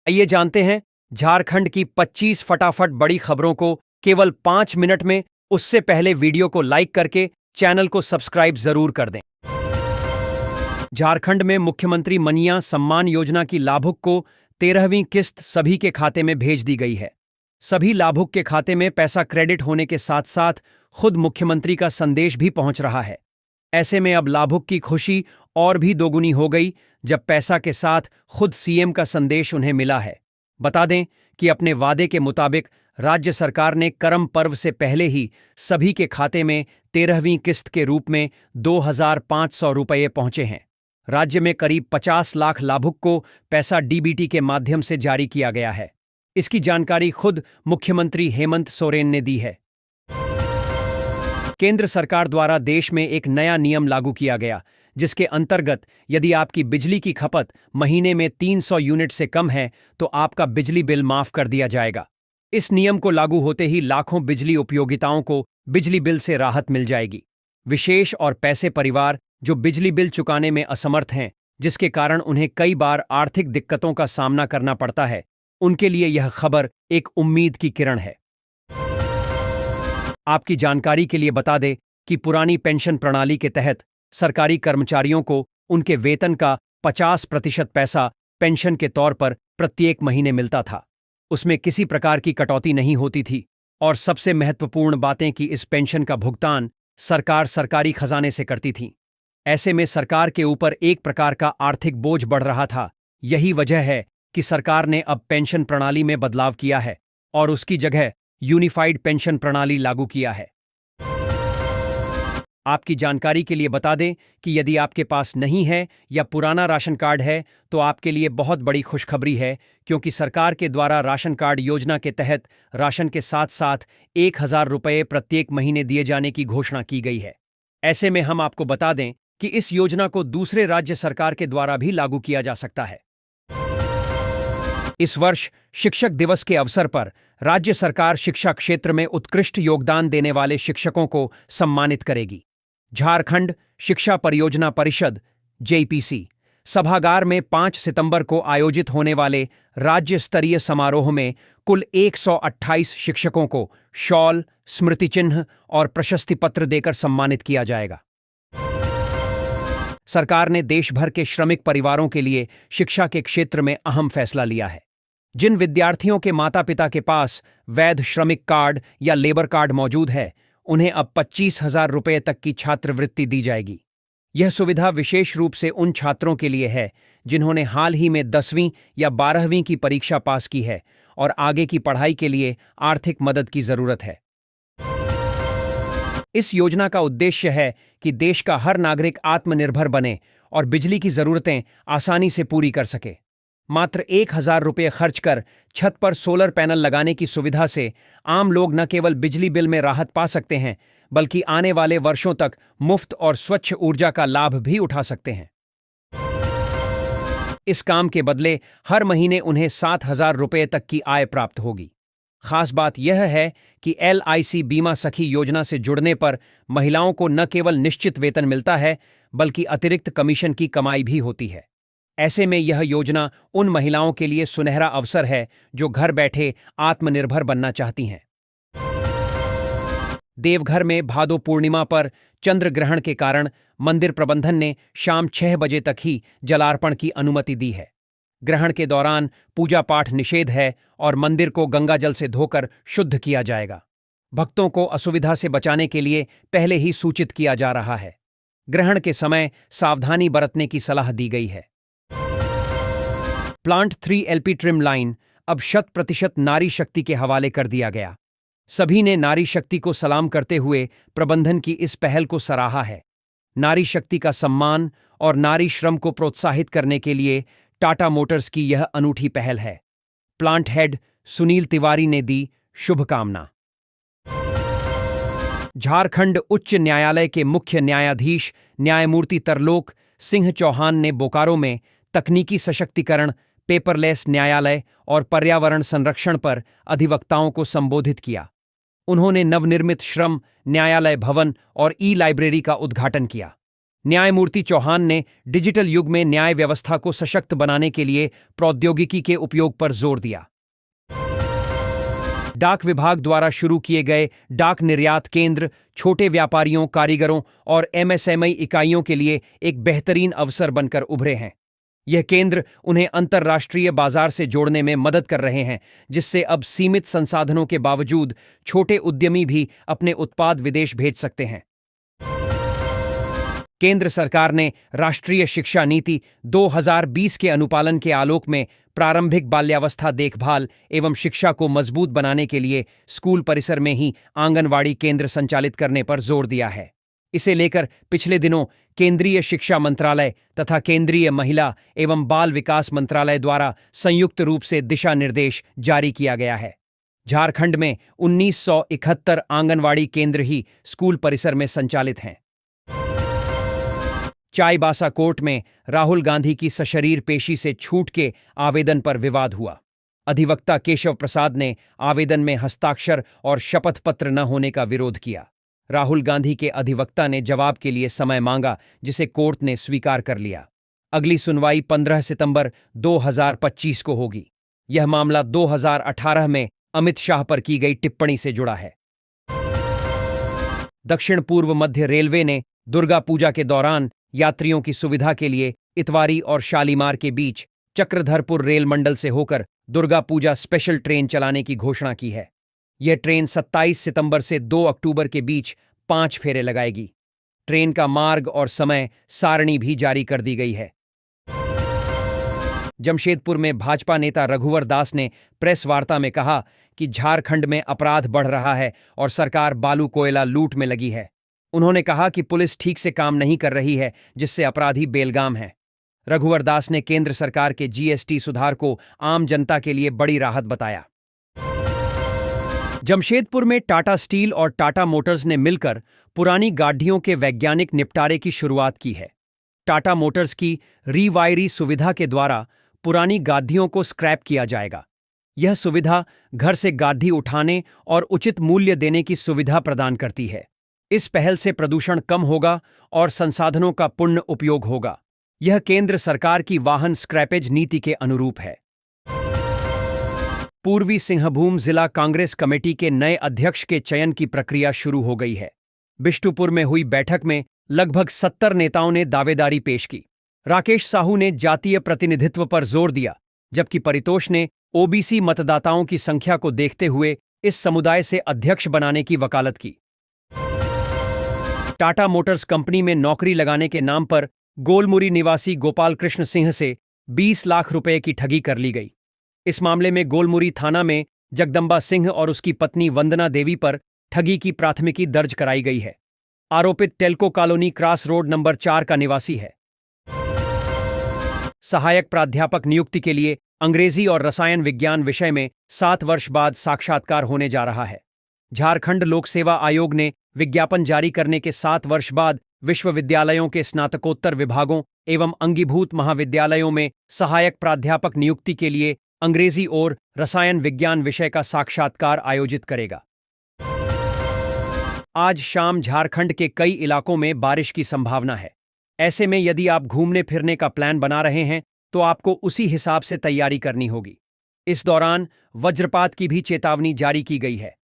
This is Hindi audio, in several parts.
आइए जानते हैं झारखंड की 25 फटाफट बड़ी खबरों को केवल 5 मिनट में। उससे पहले वीडियो को लाइक करके चैनल को सब्सक्राइब जरूर कर दें। झारखंड में मुख्यमंत्री मनिया सम्मान योजना की लाभुक को 13वीं किस्त सभी के खाते में भेज दी गई है। सभी लाभुक के खाते में पैसा क्रेडिट होने के साथ साथ खुद मुख्यमंत्री का संदेश भी पहुंच रहा है। ऐसे में अब लाभुक की खुशी और भी दोगुनी हो गई जब पैसा के साथ खुद सीएम का संदेश उन्हें मिला है। बता दें कि अपने वादे के मुताबिक राज्य सरकार ने करम पर्व से पहले ही सभी के खाते में 13वीं किस्त के रूप में 2,500 रुपये पहुंचे हैं। राज्य में करीब 50 लाख लाभुक को पैसा डीबीटी के माध्यम से जारी किया गया है। इसकी जानकारी खुद मुख्यमंत्री हेमंत सोरेन ने दी है। केंद्र सरकार द्वारा देश में एक नया नियम लागू किया गया, जिसके अंतर्गत यदि आपकी बिजली की खपत महीने में 300 यूनिट से कम है तो आपका बिजली बिल माफ कर दिया जाएगा। इस नियम को लागू होते ही लाखों बिजली उपयोगिताओं को बिजली बिल से राहत मिल जाएगी। विशेष और पैसे परिवार जो बिजली बिल चुकाने में असमर्थ हैं, जिसके कारण उन्हें कई बार आर्थिक दिक्कतों का सामना करना पड़ता है, उनके लिए यह खबर एक उम्मीद की किरण है। आपकी जानकारी के लिए बता दें कि पुरानी पेंशन प्रणाली के तहत सरकारी कर्मचारियों को उनके वेतन का 50% पैसा पेंशन के तौर पर प्रत्येक महीने मिलता था। उसमें किसी प्रकार की कटौती नहीं होती थी और सबसे महत्वपूर्ण बातें कि इस पेंशन का भुगतान सरकार सरकारी खजाने से करती थी। ऐसे में सरकार के ऊपर एक प्रकार का आर्थिक बोझ बढ़ रहा था। यही वजह है कि सरकार ने अब पेंशन प्रणाली में बदलाव किया है और उसकी जगह यूनिफाइड पेंशन प्रणाली लागू किया है। आपकी जानकारी के लिए बता दें कि यदि आपके पास नहीं है या पुराना राशन कार्ड है तो आपके लिए बहुत बड़ी खुशखबरी है, क्योंकि सरकार के द्वारा राशन कार्ड योजना के तहत राशन के साथ साथ 1,000 रुपये प्रत्येक महीने दिए जाने की घोषणा की गई है। ऐसे में हम आपको बता दें कि इस योजना को दूसरे राज्य सरकार के द्वारा भी लागू किया जा सकता है। इस वर्ष शिक्षक दिवस के अवसर पर राज्य सरकार शिक्षा क्षेत्र में उत्कृष्ट योगदान देने वाले शिक्षकों को सम्मानित करेगी। झारखंड शिक्षा परियोजना परिषद जेपीसी सभागार में 5 सितंबर को आयोजित होने वाले राज्य स्तरीय समारोह में कुल 128 शिक्षकों को शॉल, स्मृति चिन्ह और प्रशस्ति पत्र देकर सम्मानित किया जाएगा। सरकार ने देश भर के श्रमिक परिवारों के लिए शिक्षा के क्षेत्र में अहम फैसला लिया है। जिन विद्यार्थियों के माता पिता के पास वैध श्रमिक कार्ड या लेबर कार्ड मौजूद है, उन्हें अब 25,000 रुपये तक की छात्रवृत्ति दी जाएगी। यह सुविधा विशेष रूप से उन छात्रों के लिए है जिन्होंने हाल ही में 10वीं या 12वीं की परीक्षा पास की है और आगे की पढ़ाई के लिए आर्थिक मदद की जरूरत है। इस योजना का उद्देश्य है कि देश का हर नागरिक आत्मनिर्भर बने और बिजली की जरूरतें आसानी से पूरी कर सके। मात्र 1,000 रुपये खर्च कर छत पर सोलर पैनल लगाने की सुविधा से आम लोग न केवल बिजली बिल में राहत पा सकते हैं, बल्कि आने वाले वर्षों तक मुफ्त और स्वच्छ ऊर्जा का लाभ भी उठा सकते हैं। इस काम के बदले हर महीने उन्हें 7,000 रुपये तक की आय प्राप्त होगी। खास बात यह है कि LIC बीमा सखी योजना से जुड़ने पर महिलाओं को न केवल निश्चित वेतन मिलता है, बल्कि अतिरिक्त कमीशन की कमाई भी होती है। ऐसे में यह योजना उन महिलाओं के लिए सुनहरा अवसर है जो घर बैठे आत्मनिर्भर बनना चाहती हैं। देवघर में भादो पूर्णिमा पर चंद्र ग्रहण के कारण मंदिर प्रबंधन ने शाम 6 बजे तक ही जलार्पण की अनुमति दी है। ग्रहण के दौरान पूजा पाठ निषेध है और मंदिर को गंगाजल से धोकर शुद्ध किया जाएगा। भक्तों को असुविधा से बचाने के लिए पहले ही सूचित किया जा रहा है। ग्रहण के समय सावधानी बरतने की सलाह दी गई है। प्लांट 3 LP ट्रिम लाइन अब 100% नारी शक्ति के हवाले कर दिया गया। सभी ने नारी शक्ति को सलाम करते हुए प्रबंधन की इस पहल को सराहा है। नारी शक्ति का सम्मान और नारी श्रम को प्रोत्साहित करने के लिए टाटा मोटर्स की यह अनूठी पहल है। प्लांट हेड सुनील तिवारी ने दी शुभकामना। झारखंड उच्च न्यायालय के मुख्य न्यायाधीश न्यायमूर्ति तरलोक सिंह चौहान ने बोकारो में तकनीकी सशक्तिकरण, पेपरलेस न्यायालय और पर्यावरण संरक्षण पर अधिवक्ताओं को संबोधित किया। उन्होंने नवनिर्मित श्रम न्यायालय भवन और ई-लाइब्रेरी का उद्घाटन किया। न्यायमूर्ति चौहान ने डिजिटल युग में न्याय व्यवस्था को सशक्त बनाने के लिए प्रौद्योगिकी के उपयोग पर जोर दिया। डाक विभाग द्वारा शुरू किए गए डाक निर्यात केंद्र छोटे व्यापारियों, कारीगरों और एमएसएमई इकाइयों के लिए एक बेहतरीन अवसर बनकर उभरे हैं। यह केंद्र उन्हें अंतर्राष्ट्रीय बाजार से जोड़ने में मदद कर रहे हैं, जिससे अब सीमित संसाधनों के बावजूद छोटे उद्यमी भी अपने उत्पाद विदेश भेज सकते हैं। केंद्र सरकार ने राष्ट्रीय शिक्षा नीति 2020 के अनुपालन के आलोक में प्रारंभिक बाल्यावस्था देखभाल एवं शिक्षा को मजबूत बनाने के लिए स्कूल परिसर में ही आंगनवाड़ी केंद्र संचालित करने पर जोर दिया है। इसे लेकर पिछले दिनों केंद्रीय शिक्षा मंत्रालय तथा केंद्रीय महिला एवं बाल विकास मंत्रालय द्वारा संयुक्त रूप से दिशा निर्देश जारी किया गया है। झारखंड में 1971 आंगनवाड़ी केंद्र ही स्कूल परिसर में संचालित हैं। चाईबासा कोर्ट में राहुल गांधी की सशरीर पेशी से छूट के आवेदन पर विवाद हुआ। अधिवक्ता केशव प्रसाद ने आवेदन में हस्ताक्षर और शपथ पत्र न होने का विरोध किया। राहुल गांधी के अधिवक्ता ने जवाब के लिए समय मांगा, जिसे कोर्ट ने स्वीकार कर लिया। अगली सुनवाई 15 सितंबर 2025 को होगी। यह मामला 2018 में अमित शाह पर की गई टिप्पणी से जुड़ा है। दक्षिण पूर्व मध्य रेलवे ने दुर्गा पूजा के दौरान यात्रियों की सुविधा के लिए इतवारी और शालीमार के बीच चक्रधरपुर रेल मंडल से होकर दुर्गा पूजा स्पेशल ट्रेन चलाने की घोषणा की है। यह ट्रेन 27 सितंबर से 2 अक्टूबर के बीच 5 फेरे लगाएगी। ट्रेन का मार्ग और समय सारणी भी जारी कर दी गई है। जमशेदपुर में भाजपा नेता रघुवर दास ने प्रेस वार्ता में कहा कि झारखंड में अपराध बढ़ रहा है और सरकार बालू कोयला लूट में लगी है। उन्होंने कहा कि पुलिस ठीक से काम नहीं कर रही है, जिससे अपराधी बेलगाम हैं। रघुवर दास ने केंद्र सरकार के जीएसटी सुधार को आम जनता के लिए बड़ी राहत बताया। जमशेदपुर में टाटा स्टील और टाटा मोटर्स ने मिलकर पुरानी गाड़ियों के वैज्ञानिक निपटारे की शुरुआत की है। टाटा मोटर्स की रीवायरी सुविधा के द्वारा पुरानी गाड़ियों को स्क्रैप किया जाएगा। यह सुविधा घर से गाड़ी उठाने और उचित मूल्य देने की सुविधा प्रदान करती है। इस पहल से प्रदूषण कम होगा और संसाधनों का पूर्ण उपयोग होगा। यह केंद्र सरकार की वाहन स्क्रैपेज नीति के अनुरूप है। पूर्वी सिंहभूम जिला कांग्रेस कमेटी के नए अध्यक्ष के चयन की प्रक्रिया शुरू हो गई है। बिष्टुपुर में हुई बैठक में लगभग 70 नेताओं ने दावेदारी पेश की। राकेश साहू ने जातीय प्रतिनिधित्व पर जोर दिया, जबकि परितोष ने ओबीसी मतदाताओं की संख्या को देखते हुए इस समुदाय से अध्यक्ष बनाने की वकालत की। टाटा मोटर्स कंपनी में नौकरी लगाने के नाम पर गोलमुरी निवासी गोपाल कृष्ण सिंह से 20 लाख रुपए की ठगी कर ली गई। इस मामले में गोलमुरी थाना में जगदम्बा सिंह और उसकी पत्नी वंदना देवी पर ठगी की प्राथमिकी दर्ज कराई गई है। आरोपित Telco colony cross road number 4 का निवासी है। सहायक प्राध्यापक नियुक्ति के लिए अंग्रेजी और रसायन विज्ञान विषय में 7 वर्ष बाद साक्षात्कार होने जा रहा है। झारखंड लोक सेवा आयोग ने विज्ञापन जारी करने के 7 वर्ष बाद विश्वविद्यालयों के स्नातकोत्तर विभागों एवं अंगीभूत महाविद्यालयों में सहायक प्राध्यापक नियुक्ति के लिए अंग्रेजी और रसायन विज्ञान विषय का साक्षात्कार आयोजित करेगा। आज शाम झारखंड के कई इलाकों में बारिश की संभावना है। ऐसे में यदि आप घूमने फिरने का प्लान बना रहे हैं तो आपको उसी हिसाब से तैयारी करनी होगी। इस दौरान वज्रपात की भी चेतावनी जारी की गई है।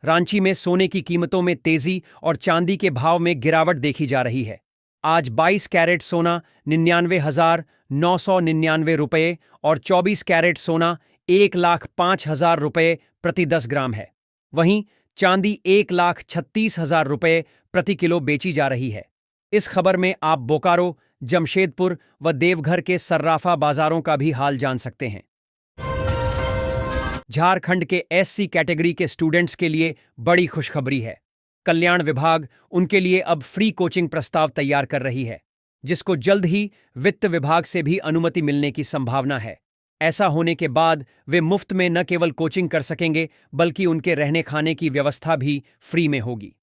रांची में सोने की कीमतों में तेजी और चांदी के भाव में गिरावट देखी जा रही है। आज 22 कैरेट सोना 99,999 रुपये और 24 कैरेट सोना 1,05,000 रुपये प्रति 10 ग्राम है। वहीं चांदी 1,36,000 रुपये प्रति किलो बेची जा रही है। इस खबर में आप बोकारो, जमशेदपुर व देवघर के सर्राफा बाजारों का भी हाल जान सकते हैं। झारखंड के एससी कैटेगरी के स्टूडेंट्स के लिए बड़ी खुशखबरी है। कल्याण विभाग उनके लिए अब फ्री कोचिंग प्रस्ताव तैयार कर रही है, जिसको जल्द ही वित्त विभाग से भी अनुमति मिलने की संभावना है। ऐसा होने के बाद वे मुफ्त में न केवल कोचिंग कर सकेंगे, बल्कि उनके रहने खाने की व्यवस्था भी फ्री में होगी।